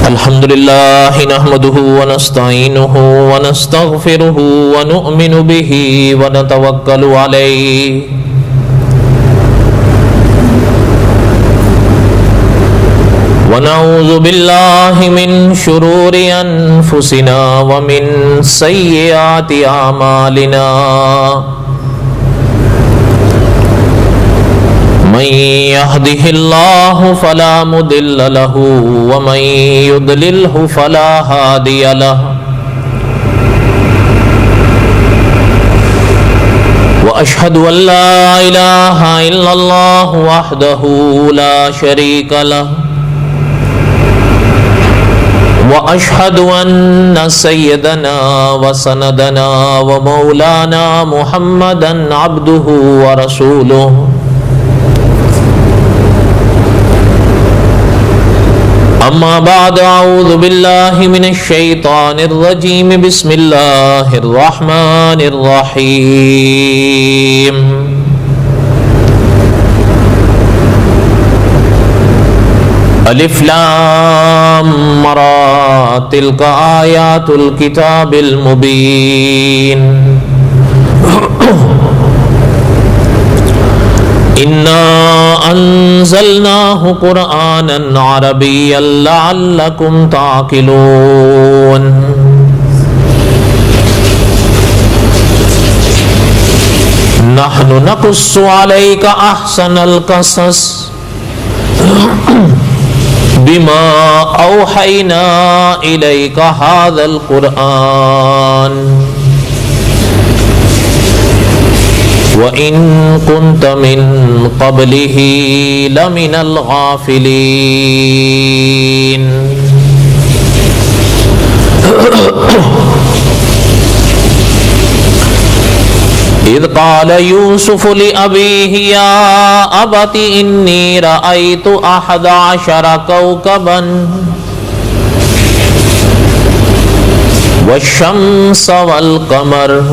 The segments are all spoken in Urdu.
الحمد لله نحمده ونستعينه ونستغفره ونؤمن به ونتوكل عليه ونعوذ بالله من شرور أنفسنا ومن سيئات أعمالنا من يهده الله فلا مضل له ومن يضلله فلا هادي له وأشهد أن لا إله إلا الله وحده لا شريك له وأشهد أن سيدنا وسندنا ومولانا محمدا عبده ورسوله أما بعد أعوذ بالله من الشيطان الرجيم بسم الله الرحمن الرحيم الف لام را تلك آیات الكتاب المبین انا انزلناه قرآنا عربیا لعلکم تعقلون نحن نقص عليك احسن القصص بما اوحينا اليك هذا القرآن وإن كنت من قبله لمن الغافلين إذ قال يوسف لأبيه يا أبت إني رأيت 11 كوكبا والشمس والقمر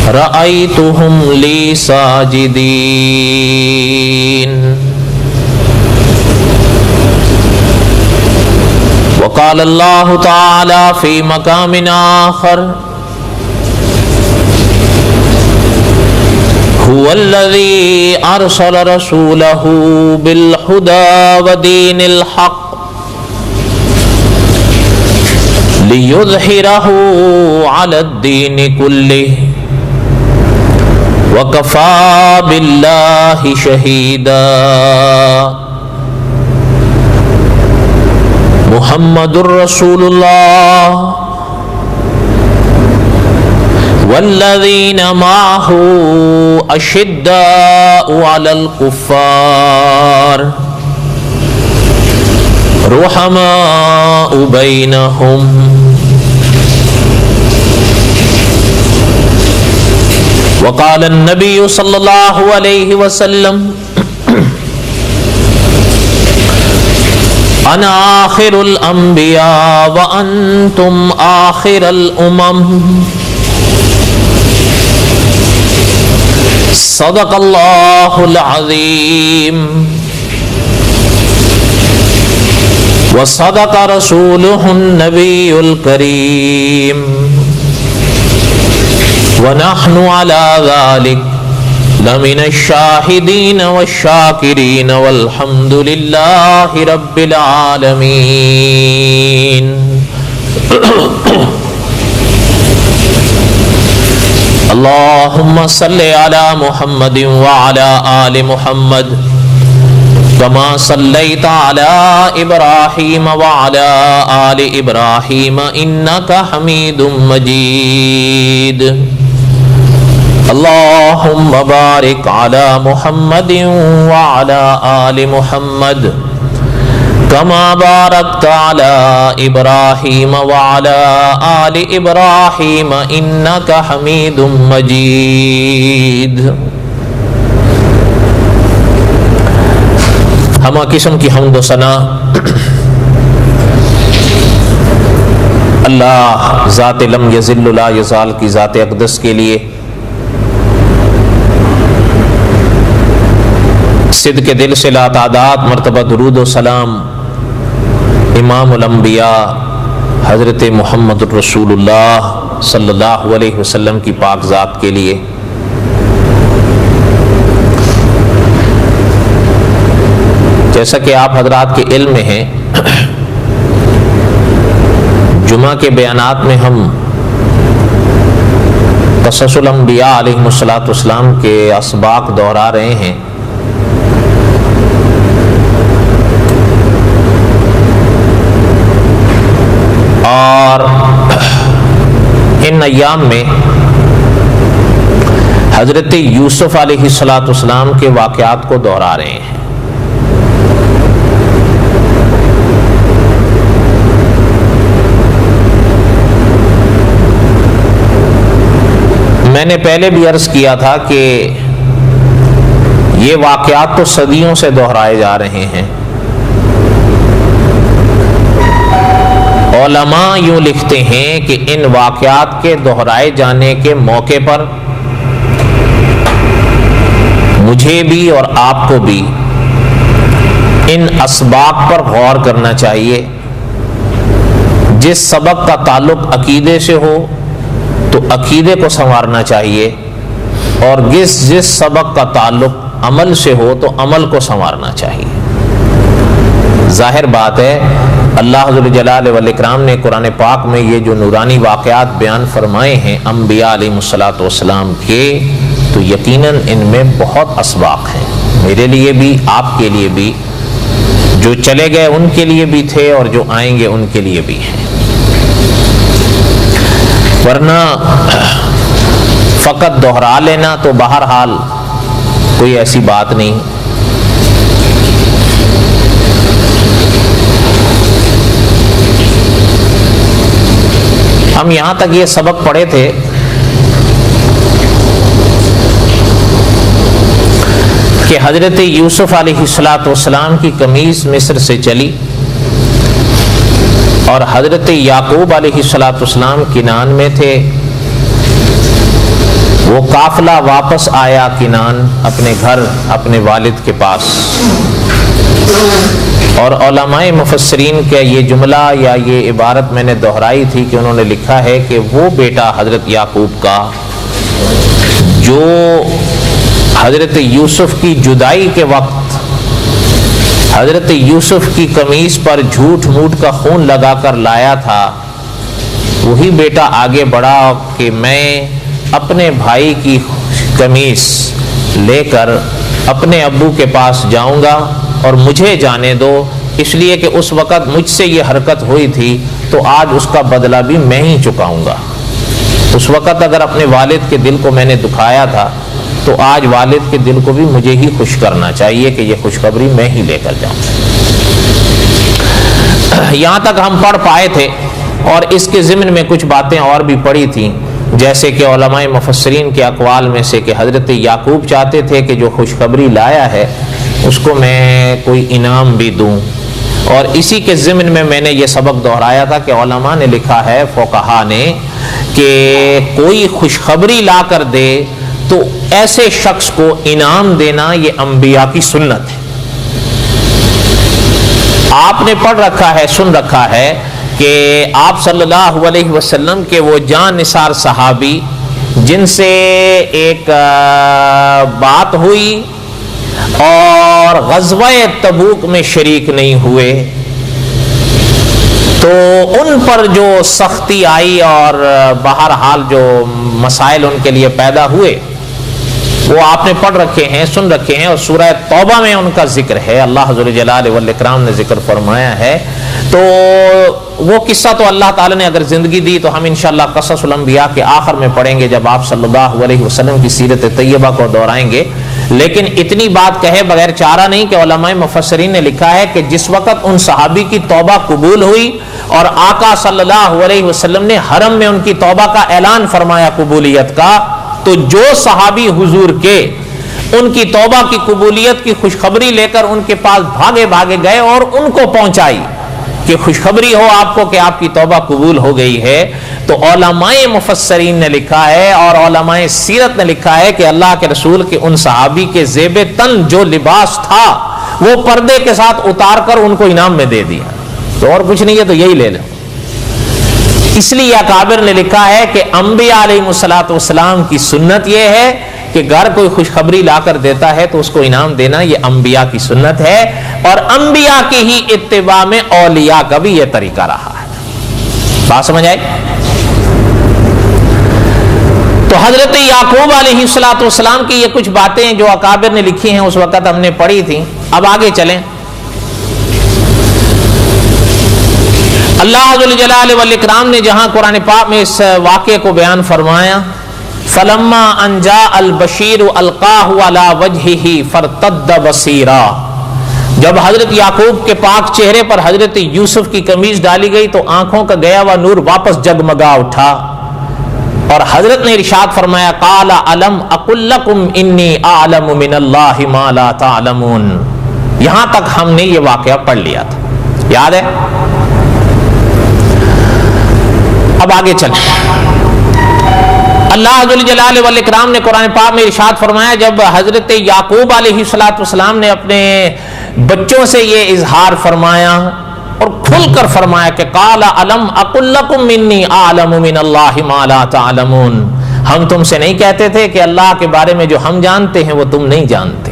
رأيتهم لي ساجدين وقال الله تعالى في مقام آخر هو الذي أرسل رسوله بالهدى ودين الحق ليظهره على الدين كله وكفى بالله شهيدا محمد رسول الله والذين معه أشداء على الكفار رحماء بينهم وقال النبي صلى الله عليه وسلم أنا آخر الأنبياء وأنتم آخر الأمم صدق الله العظيم وصدق رسوله النبي الكريم ونحن على ذلك لمن الشاهدين والشاكرين والحمد لله رب العالمين اللهم صل على محمد وعلى آل محمد كما صليت على إبراهيم وعلى آل إبراهيم إنك حميد مجيد اللهم بارك على محمد وعلى آل محمد كما باركت على إبراهيم وعلى آل إبراهيم إنك حميد مجيد ہمہ قسم کی حمد و ثنا اللہ ذات لم یزل لا یزال کی ذات اقدس کے لیے صدق دل سے لاتعداد مرتبہ درود و سلام امام الانبیاء حضرت محمد الرسول اللہ صلی اللہ علیہ وسلم کی پاک ذات کے لیے۔ جیسا کہ آپ حضرات کے علم میں ہیں، جمعہ کے بیانات میں ہم قصص الانبیاء علیہم السلام کے اسباق دہرا رہے ہیں۔ اور ان ایام میں حضرت یوسف علیہ السلام کے واقعات کو دہرا رہے ہیں۔ میں نے پہلے بھی عرض کیا تھا کہ یہ واقعات تو صدیوں سے دہرائے جا رہے ہیں۔ علماء یوں لکھتے ہیں کہ ان واقعات کے دہرائے جانے کے موقع پر مجھے بھی اور آپ کو بھی ان اسباق پر غور کرنا چاہیے۔ جس سبق کا تعلق عقیدے سے ہو تو عقیدے کو سنوارنا چاہیے، اور جس سبق کا تعلق عمل سے ہو تو عمل کو سنوارنا چاہیے۔ ظاہر بات ہے، اللہ ذو الجلال والاکرام نے قرآن پاک میں یہ جو نورانی واقعات بیان فرمائے ہیں انبیاء علیہم السلام کے، تو یقیناً ان میں بہت اسباق ہیں، میرے لیے بھی آپ کے لیے بھی، جو چلے گئے ان کے لیے بھی تھے اور جو آئیں گے ان کے لیے بھی ہیں۔ ورنہ فقط دہرا لینا تو بہرحال کوئی ایسی بات نہیں۔ ہم یہاں تک یہ سبق پڑھے تھے کہ حضرت یوسف علیہ السلام کی قمیص مصر سے چلی، اور حضرت یعقوب علیہ السلام کنان میں تھے۔ وہ قافلہ واپس آیا کنان اپنے گھر، اپنے والد کے پاس، اور علماء مفسرین کا یہ جملہ یا یہ عبارت میں نے دہرائی تھی کہ انہوں نے لکھا ہے کہ وہ بیٹا حضرت یعقوب کا جو حضرت یوسف کی جدائی کے وقت حضرت یوسف کی قمیص پر جھوٹ موٹ کا خون لگا کر لایا تھا، وہی بیٹا آگے بڑھا کہ میں اپنے بھائی کی قمیص لے کر اپنے ابو کے پاس جاؤں گا اور مجھے جانے دو، اس لیے کہ اس وقت مجھ سے یہ حرکت ہوئی تھی تو آج اس کا بدلہ بھی میں ہی چکاؤں گا۔ اس وقت اگر اپنے والد کے دل کو میں نے دکھایا تھا تو آج والد کے دل کو بھی مجھے ہی خوش کرنا چاہیے کہ یہ خوشخبری میں ہی لے کر جاؤں۔ یہاں تک ہم پڑھ پائے تھے، اور اس کے ضمن میں کچھ باتیں اور بھی پڑھی تھیں، جیسے کہ علماء مفسرین کے اقوال میں سے کہ حضرت یعقوب چاہتے تھے کہ جو خوشخبری لایا ہے اس کو میں کوئی انعام بھی دوں، اور اسی کے ضمن میں نے یہ سبق دہرایا تھا کہ علماء نے لکھا ہے، فقہا نے، کہ کوئی خوشخبری لا کر دے تو ایسے شخص کو انعام دینا یہ انبیاء کی سنت ہے۔ آپ نے پڑھ رکھا ہے، سن رکھا ہے کہ آپ صلی اللہ علیہ وسلم کے وہ جان نثار صحابی جن سے ایک بات ہوئی اور غزوہ تبوک میں شریک نہیں ہوئے، تو ان پر جو سختی آئی اور بہرحال جو مسائل ان کے لیے پیدا ہوئے وہ آپ نے پڑھ رکھے ہیں، سن رکھے ہیں، اور سورہ توبہ میں ان کا ذکر ہے، اللہ ذو الجلال والاکرام نے ذکر فرمایا ہے۔ تو وہ قصہ تو اللہ تعالیٰ نے اگر زندگی دی تو ہم انشاءاللہ قصص الانبیاء کے آخر میں پڑھیں گے جب آپ صلی اللہ علیہ وسلم کی سیرت طیبہ کو دہرائیں گے، لیکن اتنی بات کہے بغیر چارہ نہیں کہ علماء مفسرین نے لکھا ہے کہ جس وقت ان صحابی کی توبہ قبول ہوئی اور آقا صلی اللہ علیہ وسلم نے حرم میں ان کی توبہ کا اعلان فرمایا قبولیت کا، تو جو صحابی حضور کے ان کی توبہ کی قبولیت کی خوشخبری لے کر ان کے پاس بھاگے بھاگے گئے اور ان کو پہنچائی، کہ خوشخبری ہو آپ کو کہ آپ کی توبہ قبول ہو گئی ہے، تو علماء مفسرین نے لکھا ہے اور علماء سیرت نے لکھا ہے کہ اللہ کے رسول کے ان صحابی کے زیب تن جو لباس تھا وہ پردے کے ساتھ اتار کر ان کو انعام میں دے دیا، تو اور کچھ نہیں ہے تو یہی لے لیں۔ اس لیے اکابر نے لکھا ہے کہ انبیاء علیہ السلام کی سنت یہ ہے کہ گھر کوئی خوشخبری لا کر دیتا ہے تو اس کو انعام دینا، یہ انبیاء کی سنت ہے، اور انبیاء کی ہی اتباع میں اولیاء کا بھی یہ طریقہ رہا ہے۔ بات سمجھ آئی؟ تو حضرت یعقوب علیہ السلام کی یہ کچھ باتیں جو اکابر نے لکھی ہیں اس وقت ہم نے پڑھی تھی۔ اب آگے چلیں۔ اللہ ذو الجلال والاکرام نے جہاں قرآن پاک میں اس واقعے کو بیان فرمایا، فلما ان جاء البشیر القاہ علی وجہہ فارتد بصیرا، جب حضرت یعقوب کے پاک چہرے پر حضرت یوسف کی قمیض ڈالی گئی تو آنکھوں کا گیا ہوا نور واپس جگمگا اٹھا، اور حضرت نے ارشاد فرمایا قال الم اقل لکم انی اعلم من اللہ ما لا تعلمون۔ یہاں تک ہم نے یہ واقعہ پڑھ لیا تھا، یاد ہے؟ اب آگے چلیں۔ اللہ ذو الجلال والاکرام نے قرآن پاک میں ارشاد فرمایا جب حضرت یعقوب علیہ السلام نے اپنے بچوں سے یہ اظہار فرمایا اور کھل کر فرمایا کہ قال الم اقل لکم انی اعلم من اللہ ما لا تعلمون، ہم تم سے نہیں کہتے تھے کہ اللہ کے بارے میں جو ہم جانتے ہیں وہ تم نہیں جانتے۔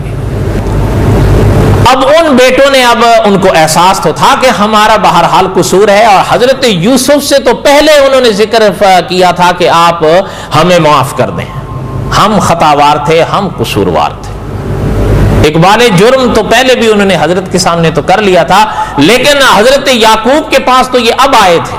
اب ان بیٹوں نے اب ان کو احساس تو تھا کہ ہمارا بہرحال قصور ہے، اور حضرت یوسف سے تو پہلے انہوں نے ذکر کیا تھا کہ آپ ہمیں معاف کر دیں، ہم خطاوار تھے، ہم قصوروار تھے۔ اقبال جرم تو پہلے بھی انہوں نے حضرت کے سامنے تو کر لیا تھا، لیکن حضرت یعقوب کے پاس تو یہ اب آئے تھے۔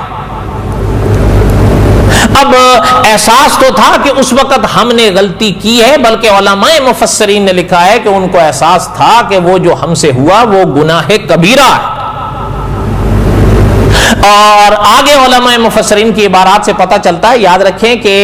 اب احساس تو تھا کہ اس وقت ہم نے غلطی کی ہے، بلکہ علماء مفسرین نے لکھا ہے کہ ان کو احساس تھا کہ وہ جو ہم سے ہوا وہ گناہ کبیرہ ہے۔ اور آگے علماء مفسرین کی عبارات سے پتہ چلتا ہے، یاد رکھیں کہ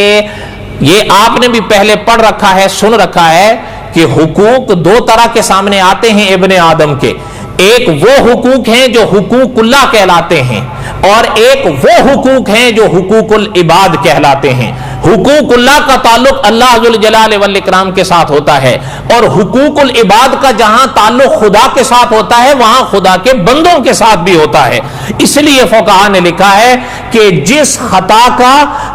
یہ آپ نے بھی پہلے پڑھ رکھا ہے، سن رکھا ہے کہ حقوق دو طرح کے سامنے آتے ہیں ابن آدم کے، ایک وہ حقوق ہیں جو حقوق اللہ کہلاتے ہیں، اور ایک وہ حقوق ہیں جو حقوق العباد کہلاتے ہیں۔ حقوق اللہ کا تعلق اللہ ذو الجلال والاکرام کے ساتھ ہوتا ہے، اور حقوق العباد کا جہاں تعلق خدا کے ساتھ ہوتا ہے وہاں خدا کے بندوں کے ساتھ بھی ہوتا ہے۔ اس لیے فقہاء نے لکھا ہے کہ جس خطا کا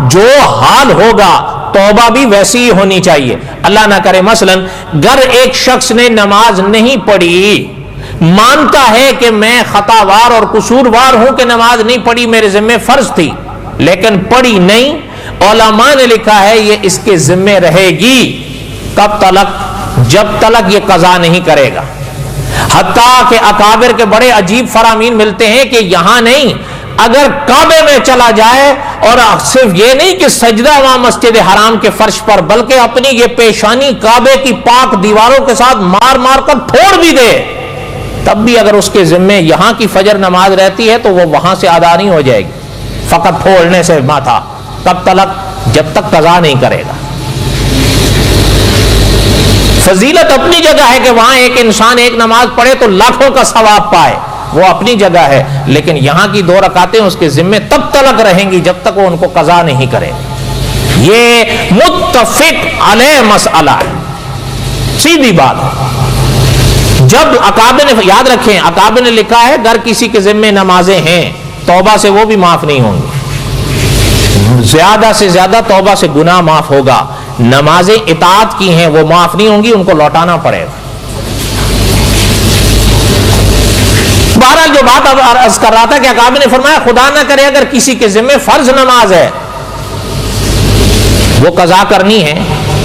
جو حال ہوگا توبہ بھی ویسی ہی ہونی چاہیے۔ اللہ نہ کرے مثلا اگر ایک شخص نے نماز نہیں پڑھی، مانتا ہے کہ میں خطاوار اور قصوروار ہوں کہ نماز نہیں پڑھی، میرے ذمہ فرض تھی لیکن پڑھی نہیں، علماء نے لکھا ہے یہ اس کے ذمہ رہے گی کب تلک؟ جب تلک یہ قضا نہیں کرے گا۔ حتیٰ کہ اکابر کے بڑے عجیب فرامین ملتے ہیں کہ یہاں نہیں، اگر کعبے میں چلا جائے اور صرف یہ نہیں کہ سجدہ وہاں مسجد حرام کے فرش پر، بلکہ اپنی یہ پیشانی کعبے کی پاک دیواروں کے ساتھ مار مار کر پھوڑ بھی دے، تب بھی اگر اس کے ذمے یہاں کی فجر نماز رہتی ہے تو وہ وہاں سے ادا نہیں ہو جائے گی، فقط پھوڑنے سے ماتھا۔ کب تلک؟ جب تک قضا نہیں کرے گا۔ فضیلت اپنی جگہ ہے کہ وہاں ایک انسان ایک نماز پڑھے تو لاکھوں کا ثواب پائے، وہ اپنی جگہ ہے، لیکن یہاں کی 2 رکعتیں اس کے ذمے تب تلک رہیں گی جب تک وہ ان کو قضا نہیں کرے۔ یہ متفق علیہ مسئلہ ہے، سیدھی بات ہے۔ جب اکابر نے، یاد رکھیں اکابر نے لکھا ہے اگر کسی کے ذمے نمازیں ہیں توبہ سے وہ بھی معاف نہیں ہوں گی، زیادہ سے زیادہ توبہ سے گناہ معاف ہوگا، نمازیں اطاعت کی ہیں وہ معاف نہیں ہوں گی، ان کو لوٹانا پڑے گا۔ بہرحال جو بات اب عرض کر رہا تھا کہ اکابر نے فرمایا خدا نہ کرے اگر کسی کے ذمے فرض نماز ہے وہ قضا کرنی ہے،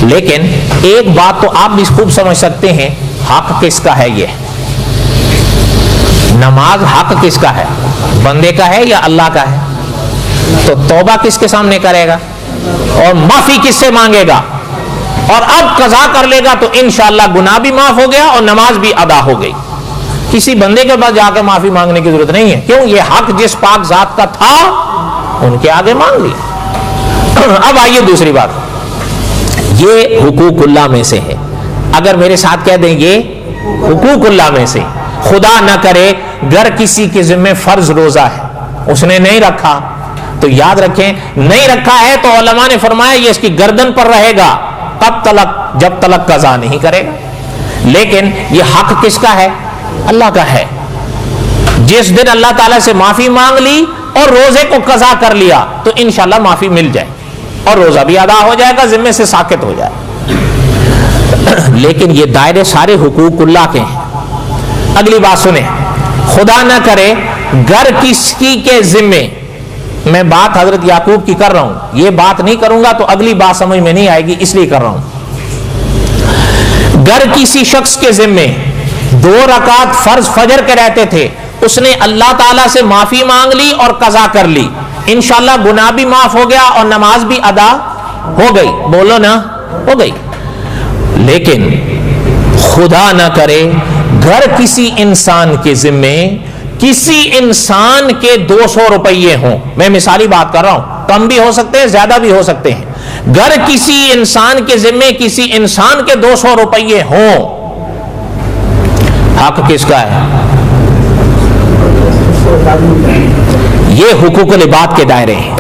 لیکن ایک بات تو آپ بھی خوب سمجھ سکتے ہیں، حق کس کا ہے؟ یہ نماز حق کس کا ہے؟ بندے کا ہے یا اللہ کا ہے؟ تو توبہ کس کے سامنے کرے گا اور معافی کس سے مانگے گا؟ اور اب قضا کر لے گا تو انشاءاللہ گناہ بھی معاف ہو گیا اور نماز بھی ادا ہو گئی۔ کسی بندے کے پاس جا کے معافی مانگنے کی ضرورت نہیں ہے، کیوں؟ یہ حق جس پاک ذات کا تھا ان کے آگے مانگ لیا۔ اب آئیے دوسری بات، یہ حقوق اللہ میں سے ہے، اگر میرے ساتھ کہہ دیں یہ حقوق اللہ میں سے، خدا نہ کرے گر کسی کے ذمہ فرض روزہ ہے اس نے نہیں رکھا تو یاد رکھیں نہیں رکھا ہے تو علماء نے فرمایا یہ اس کی گردن پر رہے گا کب تلک، جب تلک قضا نہیں کرے گا. لیکن یہ حق کس کا ہے؟ اللہ کا ہے. جس دن اللہ تعالیٰ سے معافی مانگ لی اور روزے کو قضا کر لیا تو انشاءاللہ معافی مل جائے اور روزہ بھی ادا ہو جائے گا، ذمے سے ساقط ہو جائے. لیکن یہ دائرے سارے حقوق اللہ کے ہیں. اگلی بات سنیں، خدا نہ کرے گر کسی کے ذمے، میں بات حضرت یعقوب کی کر رہا ہوں، یہ بات نہیں کروں گا تو اگلی بات سمجھ میں نہیں آئے گی، اس لیے کر رہا ہوں. گر کسی شخص کے ذمے 2 رکعت فرض فجر کے رہتے تھے، اس نے اللہ تعالیٰ سے معافی مانگ لی اور قضا کر لی، انشاءاللہ گناہ بھی معاف ہو گیا اور نماز بھی ادا ہو گئی. بولو نا، ہو گئی. لیکن خدا نہ کرے گھر کسی انسان کے ذمے کسی انسان کے 200 روپیے ہوں، میں مثالی بات کر رہا ہوں، کم بھی ہو سکتے ہیں زیادہ بھی ہو سکتے ہیں. گھر کسی انسان کے ذمے کسی انسان کے 200 روپیے ہوں، حق کس کا ہے؟ یہ حقوق العباد کے دائرے ہیں.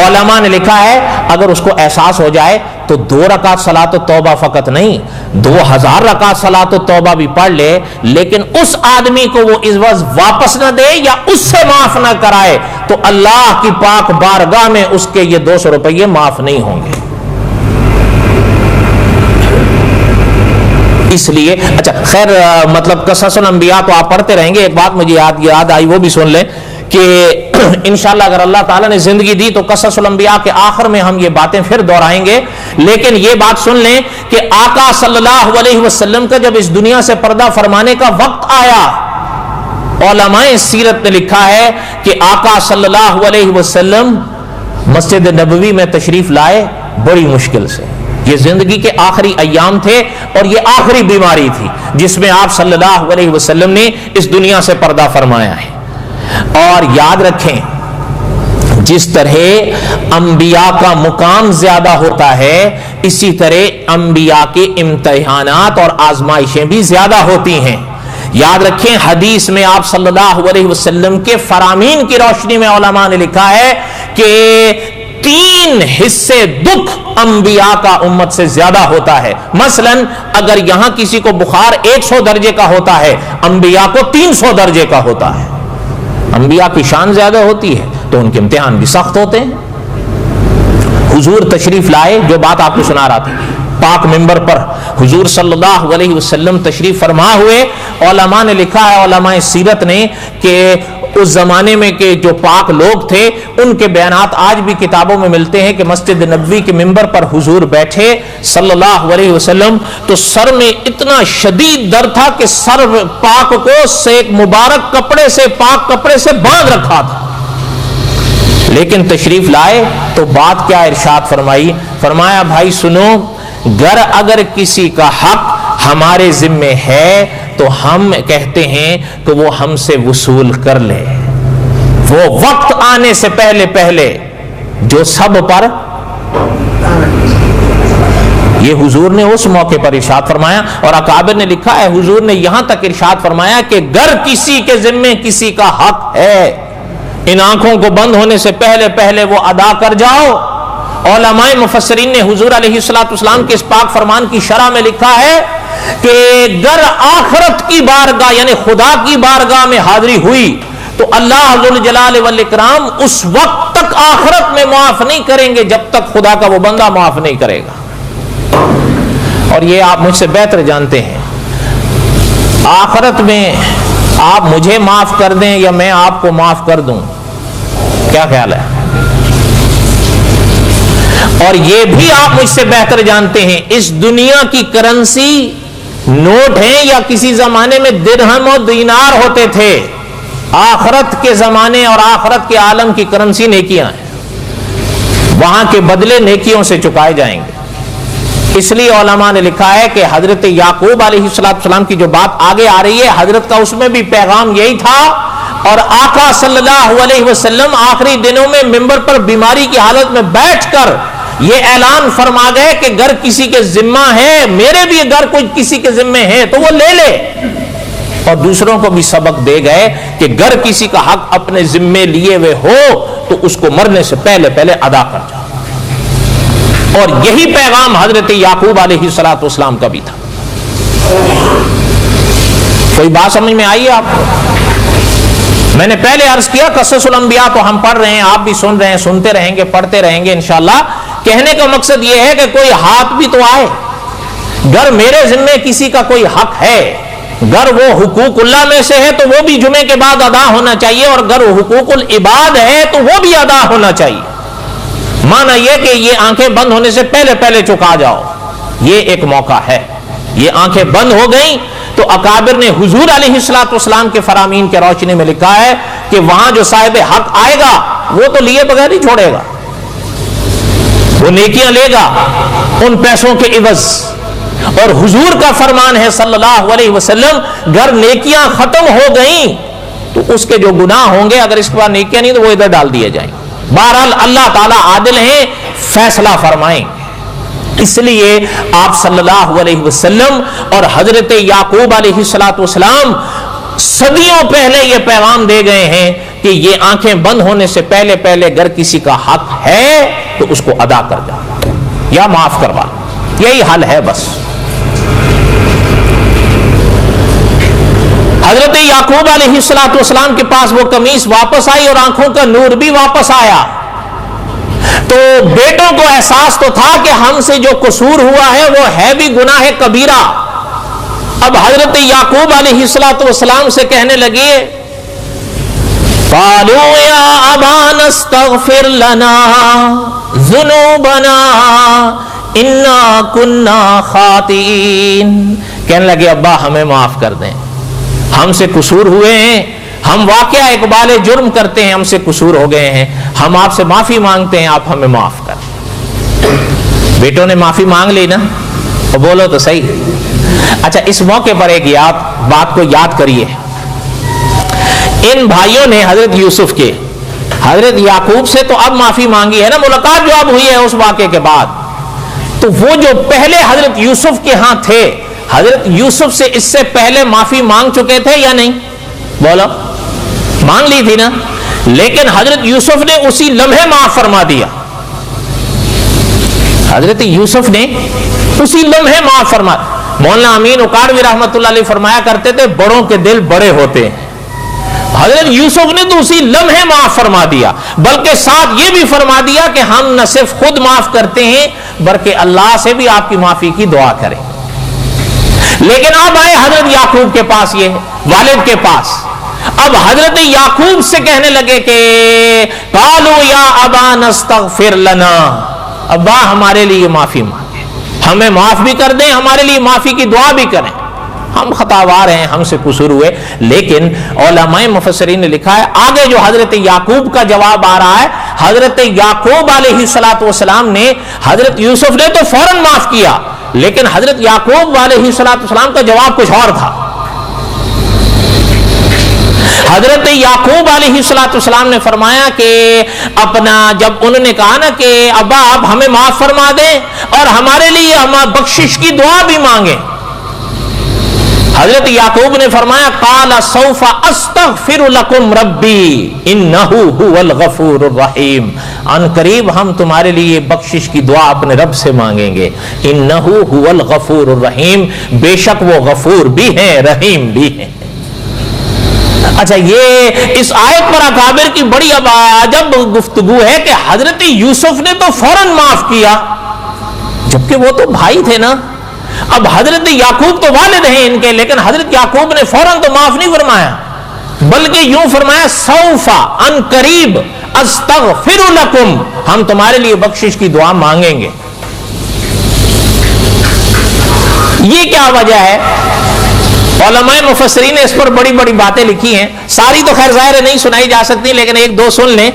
علماء نے لکھا ہے اگر اس کو احساس ہو جائے تو 2 رکعت صلاۃ التوبہ فقط نہیں 2000 رکعت صلاۃ التوبہ بھی پڑھ لے، لیکن اس آدمی کو وہ عوض واپس نہ دے یا اس سے معاف نہ کرائے تو اللہ کی پاک بارگاہ میں اس کے یہ 200 روپیے معاف نہیں ہوں گے. اس لیے اچھا خیر مطلب قصص الانبیاء تو آپ پڑھتے رہیں گے. ایک بات مجھے یاد آئی وہ بھی سن لیں کہ انشاءاللہ اگر اللہ تعالیٰ نے زندگی دی تو قصص الانبیاء کے آخر میں ہم یہ باتیں پھر دہرائیں گے. لیکن یہ بات سن لیں کہ آقا صلی اللہ علیہ وسلم کا جب اس دنیا سے پردہ فرمانے کا وقت آیا، علماء سیرت نے لکھا ہے کہ آقا صلی اللہ علیہ وسلم مسجد نبوی میں تشریف لائے بڑی مشکل سے. یہ زندگی کے آخری ایام تھے اور یہ آخری بیماری تھی جس میں آپ صلی اللہ علیہ وسلم نے اس دنیا سے پردہ فرمایا ہے. اور یاد رکھیں جس طرح انبیاء کا مقام زیادہ ہوتا ہے اسی طرح انبیاء کے امتحانات اور آزمائشیں بھی زیادہ ہوتی ہیں. یاد رکھیں حدیث میں آپ صلی اللہ علیہ وسلم کے فرامین کی روشنی میں علماء نے لکھا ہے کہ 3 حصے دکھ انبیاء کا امت سے زیادہ ہوتا ہے. مثلا اگر یہاں کسی کو بخار 100 درجے کا ہوتا ہے، انبیاء کو 300 درجے کا ہوتا ہے. انبیاء کی شان زیادہ ہوتی ہے تو ان کے امتحان بھی سخت ہوتے ہیں. حضور تشریف لائے، جو بات آپ کو سنا رہا تھا، پاک منبر پر حضور صلی اللہ علیہ وسلم تشریف فرما ہوئے. علماء نے لکھا ہے، علماء سیرت نے، کہ اس زمانے میں کہ جو پاک لوگ تھے ان کے بیانات آج بھی کتابوں میں ملتے ہیں کہ مسجد نبوی کے منبر پر حضور بیٹھے صلی اللہ علیہ وسلم تو سر میں اتنا شدید درد تھا کہ سر پاک کو ایک مبارک کپڑے سے، پاک کپڑے سے باندھ رکھا تھا. لیکن تشریف لائے تو بات کیا ارشاد فرمائی؟ فرمایا بھائی سنو، گر اگر کسی کا حق ہمارے ذمے ہے تو ہم کہتے ہیں کہ وہ ہم سے وصول کر لے، وہ وقت آنے سے پہلے پہلے جو سب پر. یہ حضور نے اس موقع پر ارشاد فرمایا. اور اکابر نے لکھا ہے حضور نے یہاں تک ارشاد فرمایا کہ گر کسی کے ذمے کسی کا حق ہے، ان آنکھوں کو بند ہونے سے پہلے پہلے وہ ادا کر جاؤ. علماء مفسرین نے حضور علیہ السلام کے اس پاک فرمان کی شرح میں لکھا ہے کہ گر آخرت کی بارگاہ یعنی خدا کی بارگاہ میں حاضری ہوئی تو اللہ ذوالجلال والاکرام اس وقت تک آخرت میں معاف نہیں کریں گے جب تک خدا کا وہ بندہ معاف نہیں کرے گا. اور یہ آپ مجھ سے بہتر جانتے ہیں، آخرت میں آپ مجھے معاف کر دیں یا میں آپ کو معاف کر دوں، کیا خیال ہے؟ اور یہ بھی آپ مجھ سے بہتر جانتے ہیں اس دنیا کی کرنسی نوٹ ہیں یا کسی زمانے میں درہم و دینار ہوتے تھے. آخرت کے زمانے اور آخرت کے عالم کی کرنسی نیکیاں ہیں، وہاں کے بدلے نیکیوں سے چکائے جائیں گے. اس لیے علماء نے لکھا ہے کہ حضرت یعقوب علیہ السلام کی جو بات آگے آ رہی ہے حضرت کا اس میں بھی پیغام یہی تھا. اور آقا صلی اللہ علیہ وسلم آخری دنوں میں منبر پر بیماری کی حالت میں بیٹھ کر یہ اعلان فرما گئے کہ گر کسی کے ذمہ ہے، میرے بھی گر کوئی کسی کے ذمہ ہے تو وہ لے لے. اور دوسروں کو بھی سبق دے گئے کہ گر کسی کا حق اپنے ذمے لیے ہوئے ہو تو اس کو مرنے سے پہلے پہلے ادا کر جاؤ. اور یہی پیغام حضرت یعقوب علیہ السلام کا بھی تھا. کوئی بات سمجھ میں آئی ہے آپ کو؟ میں نے پہلے عرض کیا قصص الانبیاء تو ہم پڑھ رہے ہیں، آپ بھی سن رہے ہیں، سنتے رہیں گے، پڑھتے رہیں گے انشاءاللہ. کہنے کا مقصد یہ ہے کہ کوئی ہاتھ بھی تو آئے. گر میرے ذمے کسی کا کوئی حق ہے، گر وہ حقوق اللہ میں سے ہے تو وہ بھی جمعے کے بعد ادا ہونا چاہیے، اور گر حقوق العباد ہے تو وہ بھی ادا ہونا چاہیے. مانا یہ کہ یہ آنکھیں بند ہونے سے پہلے پہلے چکا جاؤ، یہ ایک موقع ہے. یہ آنکھیں بند ہو گئیں تو اکابر نے حضور علیہ السلام کے فرامین کے روشنی میں لکھا ہے کہ وہاں جو صاحب حق آئے گا وہ تو لیے بغیر نہیں چھوڑے گا، وہ نیکیاں لے گا ان پیسوں کے عوض. اور حضور کا فرمان ہے صلی اللہ علیہ وسلم، گر نیکیاں ختم ہو گئیں تو اس کے جو گناہ ہوں گے، اگر اس کے بعد نیکیاں نہیں تو وہ ادھر ڈال دیے جائیں. بہرحال اللہ تعالیٰ عادل ہیں، فیصلہ فرمائیں. اس لیے آپ صلی اللہ علیہ وسلم اور حضرت یعقوب علیہ السلام صدیوں پہلے یہ پیغام دے گئے ہیں کہ یہ آنکھیں بند ہونے سے پہلے پہلے اگر کسی کا حق ہے تو اس کو ادا کر جاؤ یا معاف کروا. یہی حل ہے بس. حضرت یعقوب علیہ السلام کے پاس وہ قمیص واپس آئی اور آنکھوں کا نور بھی واپس آیا. تو بیٹوں کو احساس تو تھا کہ ہم سے جو قصور ہوا ہے وہ ہے بھی گناہ کبیرہ. اب حضرت یعقوب علیہ السلام سے کہنے لگے قالوا یا ابانا استغفر لنا ذنوبنا انا کنا خاطئین. کہنے لگے ابا ہمیں معاف کر دیں، ہم سے قصور ہوئے ہیں، ہم واقعہ اقبال جرم کرتے ہیں، ہم سے قصور ہو گئے ہیں، ہم آپ سے معافی مانگتے ہیں، آپ ہمیں معاف کر. بیٹوں نے معافی مانگ لی نا؟ بولو تو صحیح. اچھا اس موقع پر ایک بات کو یاد کریے. ان بھائیوں نے حضرت یوسف کے حضرت یعقوب سے تو اب معافی مانگی ہے نا، ملاقات جو اب ہوئی ہے اس واقعے کے بعد. تو وہ جو پہلے حضرت یوسف کے ہاں تھے، حضرت یوسف سے اس سے پہلے معافی مانگ چکے تھے یا نہیں؟ بولو. مانگ لی تھی نا. لیکن حضرت یوسف نے اسی لمحے معاف فرما دیا. حضرت یوسف نے اسی لمحے معاف فرما. مولانا امین اکاڑوی رحمۃ اللہ علیہ فرمایا کرتے تھے بڑوں کے دل بڑے ہوتے ہیں. حضرت یوسف نے تو اسی لمحے معاف فرما دیا، بلکہ ساتھ یہ بھی فرما دیا کہ ہم نہ صرف خود معاف کرتے ہیں بلکہ اللہ سے بھی آپ کی معافی کی دعا کریں. لیکن اب آئے حضرت یعقوب کے پاس، یہ والد کے پاس. اب حضرت یعقوب سے کہنے لگے کہ قالوا یا ابانا استغفر لنا، ابا ہمارے لیے معافی مانگے، ہمیں معاف بھی کر دیں، ہمارے لیے معافی کی دعا بھی کریں، ہم خطاوار ہیں، ہم سے قصور ہوئے. لیکن علماء مفسرین نے لکھا ہے آگے جو حضرت یعقوب کا جواب آ رہا ہے، حضرت یعقوب علیہ السلام نے حضرت یوسف نے تو فوراً معاف کیا، لیکن حضرت یعقوب علیہ السلام کا جواب کچھ اور تھا. حضرت یعقوب علیہ السلام نے فرمایا کہ اپنا جب انہوں نے کہا نا کہ ابا آپ ہمیں معاف فرما دیں اور ہمارے لیے بخشش کی دعا بھی مانگیں، حضرت یعقوب نے فرمایا قال سوف استغفر لکم ربی انہ هو الغفور الرحیم. ان قریب ہم تمہارے لیے بخشش کی دعا اپنے رب سے مانگیں گے. انہ هو الغفور الرحیم، بے شک وہ غفور بھی ہیں رحیم بھی ہیں. اچھا یہ اس آیت پر اکابر کی بڑی عجب گفتگو ہے کہ حضرت یوسف نے تو فوراً معاف کیا جبکہ وہ تو بھائی تھے نا. اب حضرت یعقوب تو والد ہیں ان کے، لیکن حضرت یعقوب نے فوراً تو معاف نہیں فرمایا بلکہ یوں فرمایا سوف ان قریب استغفر لکم، ہم تمہارے لیے بخشش کی دعا مانگیں گے. یہ کیا وجہ ہے؟ علماء مفسرین نے اس پر بڑی بڑی باتیں لکھی ہیں، ساری تو خیر ظاہر نہیں سنائی جا سکتی، لیکن ایک دو سن لیں.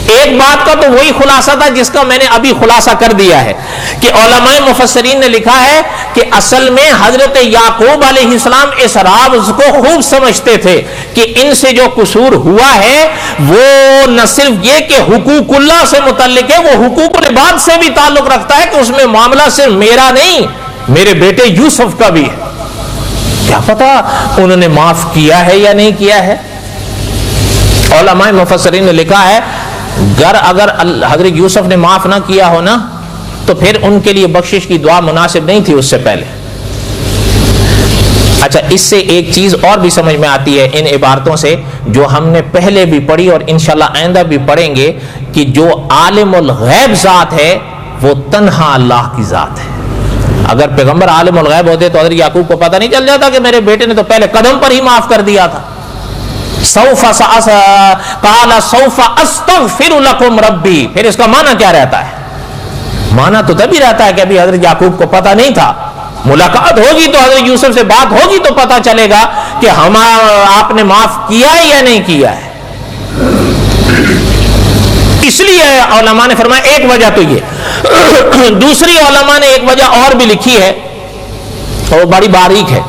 ایک بات کا تو وہی خلاصہ تھا جس کا میں نے ابھی خلاصہ کر دیا ہے کہ علماء مفسرین نے لکھا ہے کہ اصل میں حضرت یعقوب علیہ السلام اس راز کو خوب سمجھتے تھے کہ ان سے جو قصور ہوا ہے وہ نہ صرف یہ کہ حقوق اللہ سے متعلق ہے، وہ حقوق العباد سے بھی تعلق رکھتا ہے کہ اس میں معاملہ صرف میرا نہیں، میرے بیٹے یوسف کا بھی ہے. کیا پتا انہوں نے معاف کیا ہے یا نہیں کیا ہے. علماء مفسرین نے لکھا ہے اگر حضرت یوسف نے معاف نہ کیا ہو نا تو پھر ان کے لیے بخشش کی دعا مناسب نہیں تھی اس سے پہلے. اچھا، اس سے ایک چیز اور بھی سمجھ میں آتی ہے ان عبارتوں سے جو ہم نے پہلے بھی پڑھی اور انشاءاللہ آئندہ بھی پڑھیں گے، کہ جو عالم الغیب ذات ہے وہ تنہا اللہ کی ذات ہے. اگر پیغمبر عالم الغیب ہوتے تو حضرت یعقوب کو پتہ نہیں چل جاتا کہ میرے بیٹے نے تو پہلے قدم پر ہی معاف کر دیا تھا. قال سوف استغفر لكم ربی، پھر اس کا معنی کیا رہتا ہے؟ معنی تو تبھی رہتا ہے کہ ابھی حضرت یعقوب کو پتہ نہیں تھا. ملاقات ہوگی تو حضرت یوسف سے بات ہوگی تو پتہ چلے گا کہ آپ نے معاف کیا ہے یا نہیں کیا ہے. اس لیے علماء نے فرمایا ایک وجہ تو یہ. دوسری علماء نے ایک وجہ اور بھی لکھی ہے اور بڑی باریک ہے.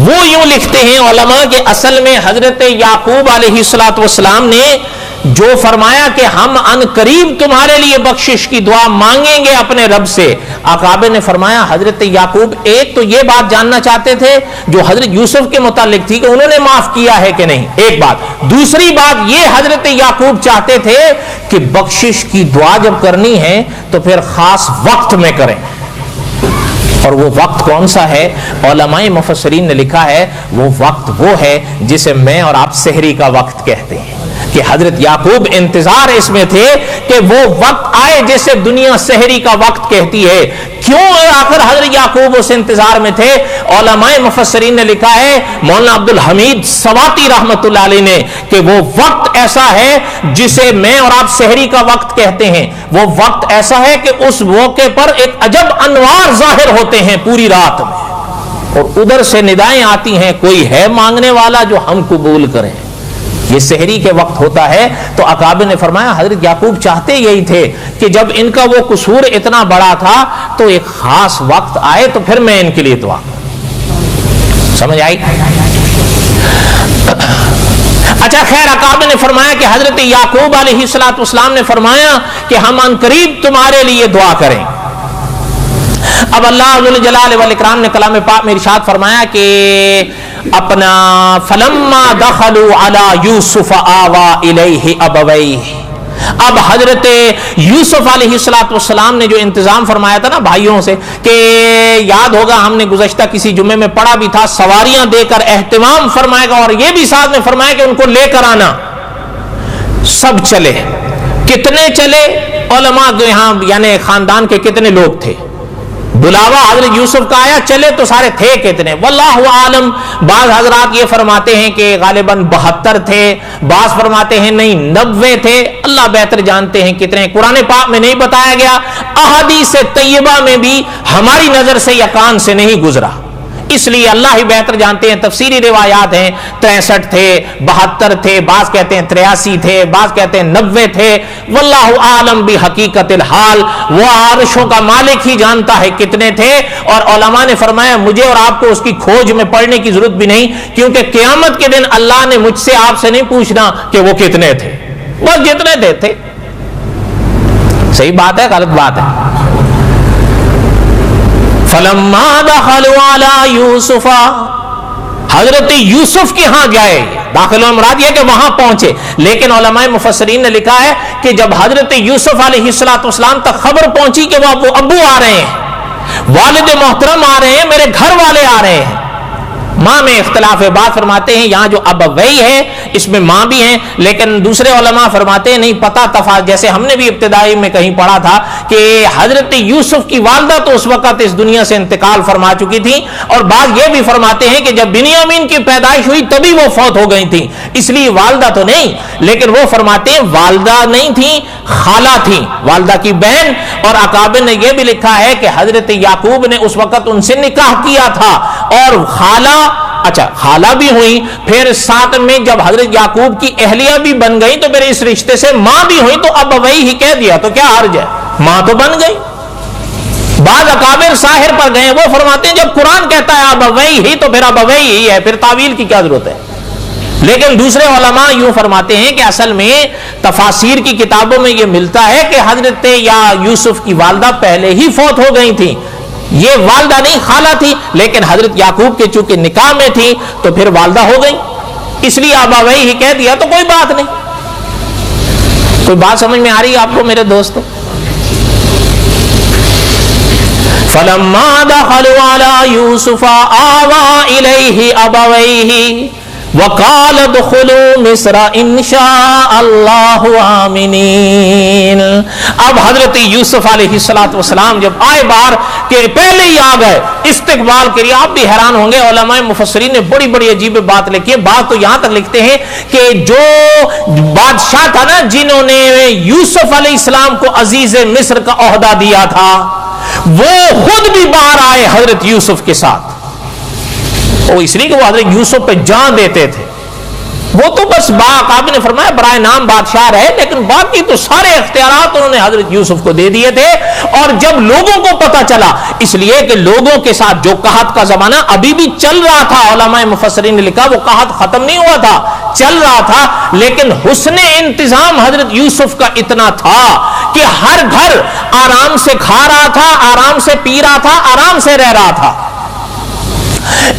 وہ یوں لکھتے ہیں علماء کہ اصل میں حضرت یعقوب علیہ الصلوۃ والسلام نے جو فرمایا کہ ہم ان قریب تمہارے لیے بخشش کی دعا مانگیں گے اپنے رب سے، اکابر نے فرمایا حضرت یعقوب ایک تو یہ بات جاننا چاہتے تھے جو حضرت یوسف کے متعلق تھی کہ انہوں نے معاف کیا ہے کہ نہیں، ایک بات. دوسری بات یہ حضرت یعقوب چاہتے تھے کہ بخشش کی دعا جب کرنی ہے تو پھر خاص وقت میں کریں. اور وہ وقت کون سا ہے؟ علماء مفسرین نے لکھا ہے وہ وقت وہ ہے جسے میں اور آپ سحری کا وقت کہتے ہیں، کہ حضرت یعقوب انتظار اس میں تھے کہ وہ وقت آئے جیسے دنیا سحری کا وقت کہتی ہے. کیوں آخر حضرت یعقوب اس انتظار میں تھے؟ علماء مفسرین نے لکھا ہے، مولانا عبد الحمید سواتی رحمت اللہ علیہ نے، کہ وہ وقت ایسا ہے جسے میں اور آپ سحری کا وقت کہتے ہیں. وہ وقت ایسا ہے کہ اس موقع پر ایک عجب انوار ظاہر ہوتے ہیں پوری رات میں، اور ادھر سے ندائیں آتی ہیں کوئی ہے مانگنے والا جو ہم قبول کریں. یہ سحری کے وقت ہوتا ہے. تو اکابر نے فرمایا حضرت یعقوب چاہتے یہی تھے کہ جب ان کا وہ قصور اتنا بڑا تھا تو ایک خاص وقت آئے تو پھر میں ان کے لیے دعا کروں. سمجھ آئی؟ اچھا خیر، اکابر نے فرمایا کہ حضرت یعقوب علیہ الصلوۃ والسلام نے فرمایا کہ ہم ان قریب تمہارے لیے دعا کریں. اب اللہ ذو الجلال والاکرام نے کلام پاک میں ارشاد فرمایا کہ اپنا فلما دخلوا علی یوسف آوا الیہ ابویہ. اب حضرت یوسف علیہ الصلوۃ والسلام نے جو انتظام فرمایا تھا نا بھائیوں سے، کہ یاد ہوگا ہم نے گزشتہ کسی جمعے میں پڑھا بھی تھا، سواریاں دے کر اہتمام فرمائے گا اور یہ بھی ساتھ میں فرمایا کہ ان کو لے کر آنا. سب چلے. کتنے چلے؟ علماء کے یہاں یعنی خاندان کے کتنے لوگ تھے؟ بلاوا حضرت یوسف کا آیا، چلے تو سارے تھے کتنے؟ واللہ عالم. بعض حضرات یہ فرماتے ہیں کہ غالباً 72 تھے، بعض فرماتے ہیں نہیں 90 تھے. اللہ بہتر جانتے ہیں کتنے. قرآن پاک میں نہیں بتایا گیا، احادیث طیبہ میں بھی ہماری نظر سے یا کان سے نہیں گزرا، اس لیے اللہ ہی بہتر جانتے ہیں. تفسیری روایات ہیں 63 تھے، 72 تھے، بعض کہتے ہیں 83 تھے، بعض کہتے ہیں 90 تھے. واللہ عالم بحقیقت الحال، وہ عرشوں کا مالک ہی جانتا ہے کتنے تھے. اور علماء نے فرمایا مجھے اور آپ کو اس کی کھوج میں پڑنے کی ضرورت بھی نہیں، کیونکہ قیامت کے دن اللہ نے مجھ سے آپ سے نہیں پوچھنا کہ وہ کتنے تھے، بس جتنے تھے. صحیح بات ہے غلط بات ہے؟ فلما دخلوا علی یوسف، حضرت یوسف کے ہاں گئے. داخل مراد یہ کہ وہاں پہنچے. لیکن علماء مفسرین نے لکھا ہے کہ جب حضرت یوسف علیہ الصلوۃ والسلام تک خبر پہنچی کہ وہ ابو آ رہے ہیں، والد محترم آ رہے ہیں، میرے گھر والے آ رہے ہیں. ماں میں اختلاف ہے، بات فرماتے ہیں یہاں جو ابوئی ہے اس میں ماں بھی ہیں، لیکن دوسرے علماء فرماتے ہیں نہیں پتہ تفاصیل. جیسے ہم نے بھی ابتدائی میں کہیں پڑھا تھا کہ حضرت یوسف کی والدہ تو اس وقت اس دنیا سے انتقال فرما چکی تھی، اور بعض یہ بھی فرماتے ہیں کہ جب بنیامین کی پیدائش ہوئی تبھی وہ فوت ہو گئی تھی، اس لیے والدہ تو نہیں. لیکن وہ فرماتے ہیں والدہ نہیں تھی، خالہ تھی، والدہ کی بہن. اور اکابر نے یہ بھی لکھا ہے کہ حضرت یعقوب نے اس وقت ان سے نکاح کیا تھا، اور خالہ اچھا خالہ بھی ہوئی، پھر ساتھ میں جب حضرت یعقوب کی اہلیہ بھی بن گئی تو پھر اس رشتے سے ماں بھی ہوئی، تو اب وہی ہی کہہ دیا تو کیا حرج ہے، ماں تو بن گئی. بعض اکابر ساحر پر گئے، وہ فرماتے ہیں جب قرآن کہتا ہے اب وہی ہی تو پھر اب وہی ہی ہے، پھر تعویل کی کیا ضرورت ہے. لیکن دوسرے علماء یوں فرماتے ہیں کہ اصل میں تفاسیر کی کتابوں میں یہ ملتا ہے کہ حضرت یا یوسف کی والدہ پہلے ہی فوت ہو گئی تھی، یہ والدہ نہیں خالہ تھی، لیکن حضرت یعقوب کے چونکہ نکاح میں تھی تو پھر والدہ ہو گئی، اس لیے ابویہ ہی کہہ دیا تو کوئی بات نہیں۔ کوئی بات سمجھ میں آ رہی ہے آپ کو میرے دوستو؟ فَلَمَّا دَخَلُوا عَلَى يُوسُفَ آوَى إِلَيْهِ أَبَوَيْهِ وَقَالَ ادْخُلُوا مِصْرَ إِنْ شَاءَ اللَّهُ آمِنِينَ۔ اب حضرت یوسف علیہ السلام جب آئے باہر کہ پہلے ہی آ گئے استقبال کے لیے، آپ بھی حیران ہوں گے، علماء مفسرین نے بڑی بڑی عجیب بات لکھی ہے۔ بات تو یہاں تک لکھتے ہیں کہ جو بادشاہ تھا نا جنہوں نے یوسف علیہ السلام کو عزیز مصر کا عہدہ دیا تھا، وہ خود بھی باہر آئے حضرت یوسف کے ساتھ، وہ اس لیے کہ وہ حضرت یوسف پہ جان دیتے تھے۔ وہ تو بس باقاعدہ نے فرمایا برائے نام بادشاہ رہے، لیکن باقی تو سارے اختیارات انہوں نے حضرت یوسف کو دے دیے تھے۔ اور جب لوگوں کو پتا چلا، اس لیے کہ لوگوں کے ساتھ جو قحط کا زمانہ ابھی بھی چل رہا تھا، علماء مفسرین نے لکھا وہ قحط ختم نہیں ہوا تھا، چل رہا تھا، لیکن حسن انتظام حضرت یوسف کا اتنا تھا کہ ہر گھر آرام سے کھا رہا تھا، آرام سے پی رہا تھا، آرام سے رہ رہا تھا۔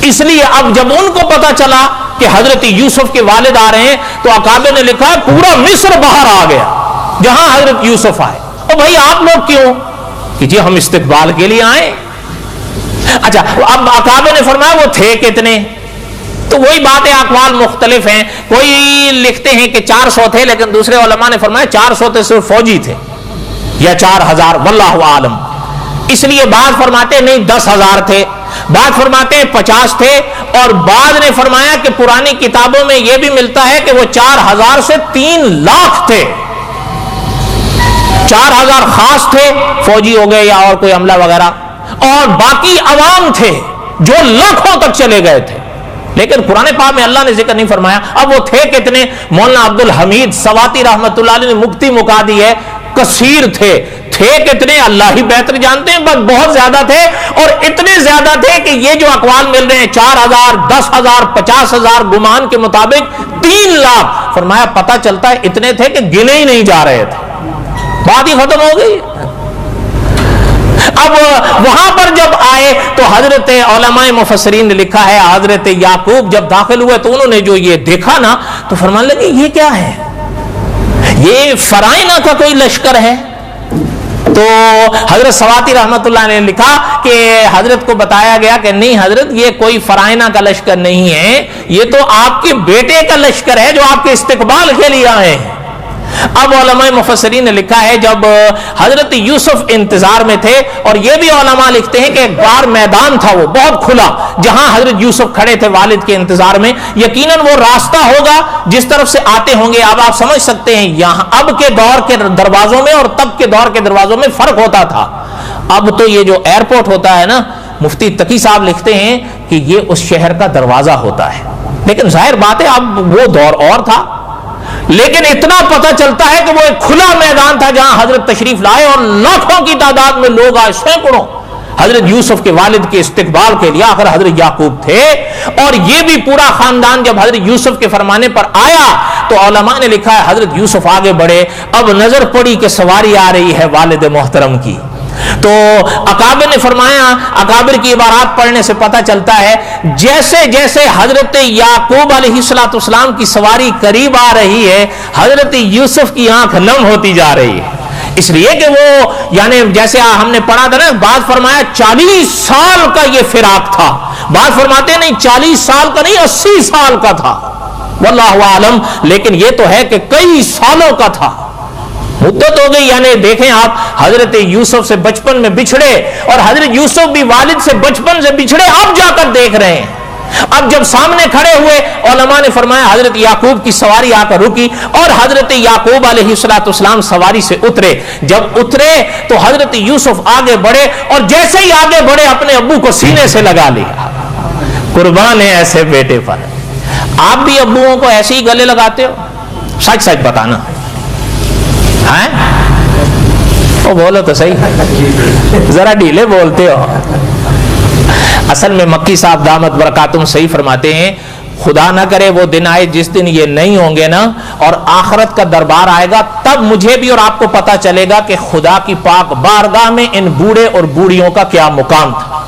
اس لیے اب جب ان کو پتا چلا کہ حضرت یوسف کے والد آ رہے ہیں تو اکابر نے لکھا ہے پورا مصر باہر آ گیا جہاں حضرت یوسف آئے۔ اور بھائی آپ لوگ کیوں؟ کہ جی ہم استقبال کے لیے آئے۔ اچھا اب اکابر نے فرمایا وہ تھے کتنے؟ تو وہی باتیں اقوال مختلف ہیں، کوئی لکھتے ہیں کہ 400 تھے، لیکن دوسرے علماء نے فرمایا 400 تو صرف فوجی تھے یا 4000، واللہ عالم۔ اس لیے بعض فرماتے نہیں 10,000 تھے، بعض فرماتے 50 تھے، اور بعض نے فرمایا کہ پرانی کتابوں میں یہ بھی ملتا ہے کہ وہ 4000 سے 3 لاکھ تھے۔ 4000 خاص تھے، فوجی ہو گئے یا اور کوئی عملہ وغیرہ، اور باقی عوام تھے جو لاکھوں تک چلے گئے تھے، لیکن قرآن پاک میں اللہ نے ذکر نہیں فرمایا۔ اب وہ تھے کتنے؟ مولانا عبد الحمید سواتی رحمۃ اللہ علیہ نے مکتی مکا دی ہے، کثیر تھے کتنے اللہ ہی بہتر جانتے ہیں، بس بہت زیادہ تھے، اور اتنے زیادہ تھے کہ یہ جو اقوال مل رہے ہیں 4000، 10,000، 50,000، گمان کے مطابق 3 لاکھ، فرمایا پتہ چلتا ہے اتنے تھے کہ گنے ہی نہیں جا رہے تھے، بات ہی ختم ہو گئی۔ اب وہاں پر جب آئے تو حضرت علماء مفسرین نے لکھا ہے حضرت یعقوب جب داخل ہوئے تو انہوں نے جو یہ دیکھا نا تو فرمانے لگے یہ کیا ہے؟ یہ فرائنہ کا کوئی لشکر ہے؟ تو حضرت سواتی رحمت اللہ نے لکھا کہ حضرت کو بتایا گیا کہ نہیں حضرت یہ کوئی فرائنہ کا لشکر نہیں ہے، یہ تو آپ کے بیٹے کا لشکر ہے جو آپ کے استقبال کے لیے آئے ہیں۔ اب علماء مفسرین نے لکھا ہے جب حضرت یوسف انتظار میں تھے، اور یہ بھی علماء لکھتے ہیں کہ ایک بار میدان تھا وہ بہت کھلا جہاں حضرت یوسف کھڑے تھے والد کے انتظار میں، یقیناً وہ راستہ ہوگا جس طرف سے آتے ہوں گے۔ اب آپ سمجھ سکتے ہیں یہاں اب کے دور کے دروازوں میں اور تب کے دور کے دروازوں میں فرق ہوتا تھا۔ اب تو یہ جو ایئرپورٹ ہوتا ہے نا، مفتی تقی صاحب لکھتے ہیں کہ یہ اس شہر کا دروازہ ہوتا ہے، لیکن ظاہر بات ہے اب وہ دور اور تھا، لیکن اتنا پتہ چلتا ہے کہ وہ ایک کھلا میدان تھا جہاں حضرت تشریف لائے اور لاکھوں کی تعداد میں لوگ آئے، سینکڑوں حضرت یوسف کے والد کے استقبال کے لیے۔ آخر حضرت یعقوب تھے، اور یہ بھی پورا خاندان جب حضرت یوسف کے فرمانے پر آیا تو علماء نے لکھا ہے حضرت یوسف آگے بڑھے، اب نظر پڑی کہ سواری آ رہی ہے والد محترم کی، تو اکابر نے فرمایا، اکابر کی عبارات پڑھنے سے پتہ چلتا ہے جیسے جیسے حضرت یعقوب علیہ السلام کی سواری قریب آ رہی ہے حضرت یوسف کی آنکھ نم ہوتی جا رہی ہے، اس لیے کہ وہ یعنی جیسے ہم نے پڑھا تھا نا، بعض فرمایا 40 سال کا یہ فراق تھا، بعض فرماتے نہیں 40 سال کا نہیں 80 سال کا تھا، واللہ عالم، لیکن یہ تو ہے کہ کئی سالوں کا تھا، مدت ہو گئی۔ یعنی دیکھیں آپ حضرت یوسف سے بچپن میں بچھڑے، اور حضرت یوسف بھی والد سے بچپن سے بچھڑے، اب جا کر دیکھ رہے ہیں۔ اب جب سامنے کھڑے ہوئے علماء نے فرمایا حضرت یعقوب کی سواری آ کر رکی، اور حضرت یعقوب علیہ السلام سواری سے اترے، جب اترے تو حضرت یوسف آگے بڑھے، اور جیسے ہی آگے بڑھے اپنے ابو کو سینے سے لگا لیا، قربان ہے ایسے بیٹے پر۔ آپ بھی ابوؤں کو ایسے ہی گلے لگاتے ہو؟ سچ سچ بتانا، وہ بولو تو صحیح، ذرا ڈھیلے بولتے ہو۔ اصل میں مکی صاحب دامت برکاتہم صحیح فرماتے ہیں خدا نہ کرے وہ دن آئے جس دن یہ نہیں ہوں گے نا اور آخرت کا دربار آئے گا، تب مجھے بھی اور آپ کو پتا چلے گا کہ خدا کی پاک بارگاہ میں ان بوڑھے اور بوڑھیوں کا کیا مقام تھا۔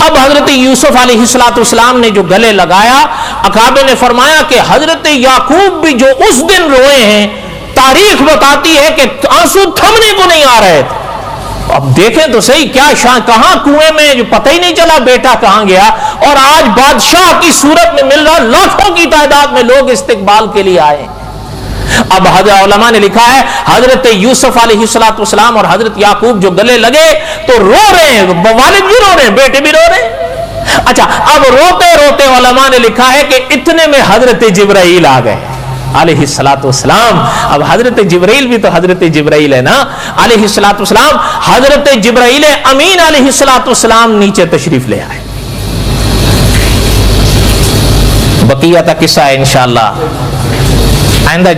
اب حضرت یوسف علیہ السلام نے جو گلے لگایا، اکابر نے فرمایا کہ حضرت یعقوب بھی جو اس دن روئے ہیں، تاریخ بتاتی ہے کہ آنسو تھمنے کو نہیں آ رہے تھے۔ اب دیکھیں تو صحیح، کیا شان، کہاں کنویں میں جو پتہ ہی نہیں چلا بیٹا کہاں گیا، اور آج بادشاہ کی صورت میں مل رہا، لاکھوں کی تعداد میں لوگ استقبال کے لیے آئے۔ اب حضرت علماء نے لکھا ہے حضرت یوسف علیہ السلام اور حضرت یعقوب جو گلے لگے تو رو رہے ہیں، والد بھی رو رہے ہیں، بیٹے بھی رو رہے ہیں۔ اچھا، اب روتے روتے علماء نے لکھا ہے کہ اتنے میں حضرت جبرائیل آ گئے علیہ السلام۔ اب حضرت جبرائیل بھی تو حضرت جبرائیل ہے نا علیہ السلام۔ حضرت جبرائیل امین علیہ السلام نیچے تشریف لے آئے۔ بقیہ کا قصہ ہے انشاءاللہ آئندہ